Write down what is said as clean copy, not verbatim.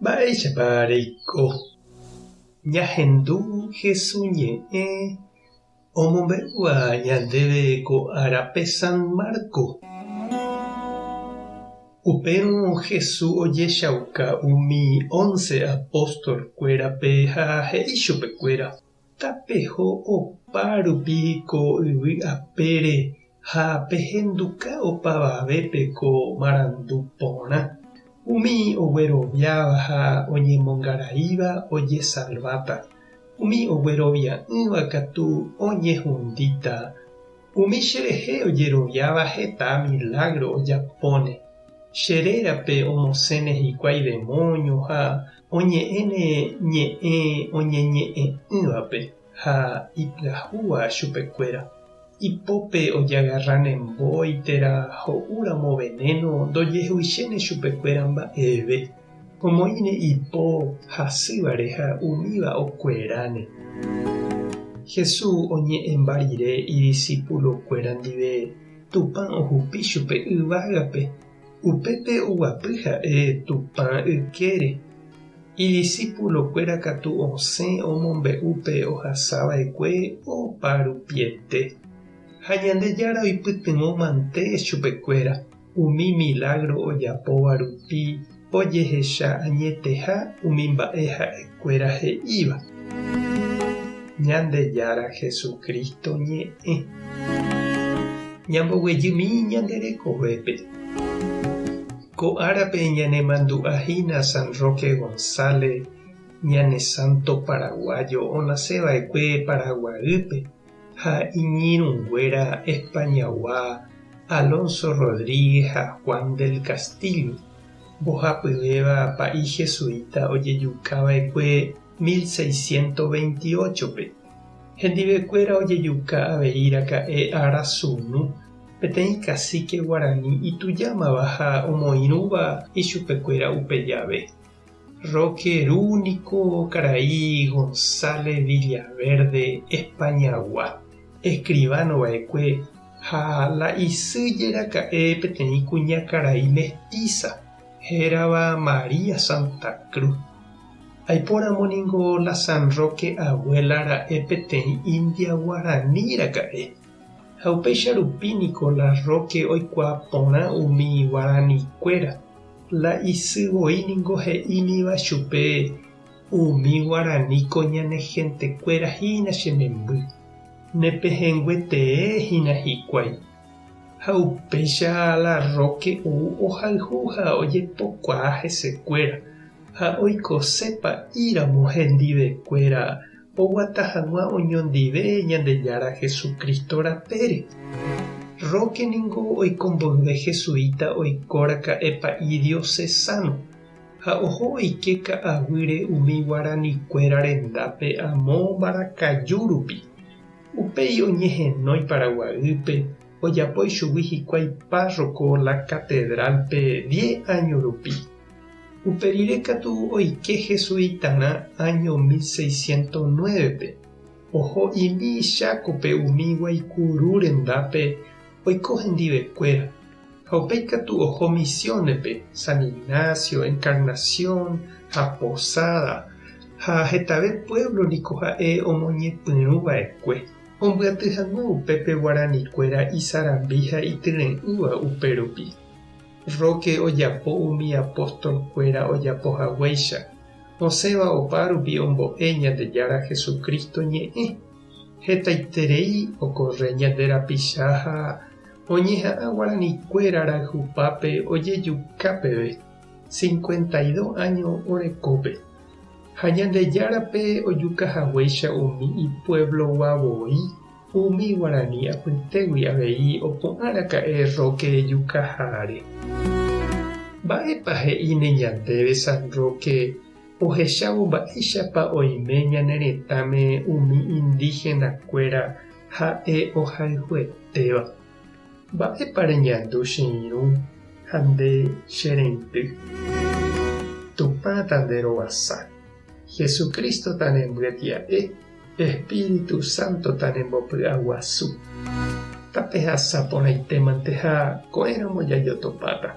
Mba'éichapa reiko. Ñahendu Jesús ñe'ẽ omombe'úva ñandéve ko árape San Marco. Upérõ Jesús ojechauka umi 11 apóstolkuérape ha he'i chupekuéra: tapeho opa rupi ko yvy apére ha pehenduka opavavépe ko marandu porã. Umi ogueroviáva ha oñemongaraíva ojesalváta. Umi oguerovia'ỹva katu oñehũndíta. Umi cherehe ojeroviáva heta milagro ojapóne. Cherérape omosẽne hikuái demonios ha oñe'ẽne ñe'ẽ oñeñe'ẽ'ỹvape ha ipyahúva chupekuéra. Ipópe ojagarrane mbói térã ho'úramo veneno ndojehuychéne chupekuéra mba'eve. Omoĩne ipó hasývare ha umíva okueráne. Jesús oñe'ẽmba rire idiscípulokuéra ndive Tupã ohupi chupe yvágape. Upépe oguapy ha'e Tupã ykére. Idiscípulokuéra katu osẽ omombe'úpe ohasava'ekue oparupiete. Ha Ñandejára oipytyvõ mante chupekuéra. Umi milagro ojapóva rupi ojehecha añeteha umi mba'e ha'ekuéra he'íva. Ñandejára Jesucristo ñe'ẽ. Ñamboguejymi ñande rekovépe. Ko árape ñanemandu'ahína San Roque González, ñane santo paraguayo onasẽva'ekue Paraguaýpe, ha iñirũnguéra Españagua Alonso Rodríguez ha Juan del Castillo, mbohapyvéva pa'i jesuita ojejukava'ekue 1628pe. Hendivekuéra ojejuka aveíraka'e arasunu peteĩ cacique Guarani itujámava ha omoirũva ichupekuéra upe jave. Roque Rúnico Karai González Villaverde Españagua, escribanova'ekue ha la isýjeraka'e peteĩ kuñakarai mestiza hérava María Santa Cruz. Aiporãmoningo la San Roque abuela-ra'e peteĩ India Guaraníraka'e. Ha upéicha rupíniko la Roque oikuaa porã umi guaranikuéra. La isyvoíniko he'íniva chupe umi guaraníko ñane gentekuéra hína chememby. Nepehẽnguetee hína hikuái. Ha upéicha la Roque ohayhu ha ojepokuaa hesekuéra ha oikosépa íramo hendivekuéra oguata hag̃ua oñondive Ñandejára Jesucristo rapére. Roque ningo oikomboyve jesuita oikóraka'e pa'i diocesano ha oho oike ka'aguýre umi guaranikuéra rendápe amo Mbarakaju rupi. Upéi oñehenói Paraguaýpe ojapói chugui hikuái párroco la catedralpe 10 años rupi. Uperire katu oike jesuitarã año 1609pe. Oho imi Chácope umi Guaikuru rendápe oiko hendivekuéra. Ha upéi katu oho Misionespe, San Ignacio, Encarnación ha Posada ha hetave pueblo niko ha'e omoñepyrũva'ekue. Ombyaty hag̃ua upépe guaranikuéra isarambi ha ityre'ỹva upérupi. Roque ojapo umi apóstolkuéra ojapohaguéicha. Osẽva opa rupi ombo'e Ñandejára Jesucristo ñe'ẽ. Hetaiterei okorre ñande rapicha ha oñeha'ã guaranikuéra rayhupápe ojejuka peve 52 años orekópe. Ha Ñandejárape ojukahaguéicha umi ipueblogua-voi umi Guarani apytégui avei opo'ãraka'e Roque ejukaháre. Mba'épa he'íne ñandéve San Roque ohechávo mba'éichapa oime ñane retãme umi indígenakuéra ha'e ohayhuetéva. Mba'épa reñandu che irũ ha nde che reinty. Tupã tande rovasa. Jesucristo tanembyatia'e. Espíritu Santo tanembopy'aguasu. Tapehasáporãitémante ha ko'ẽramo jajotopáta.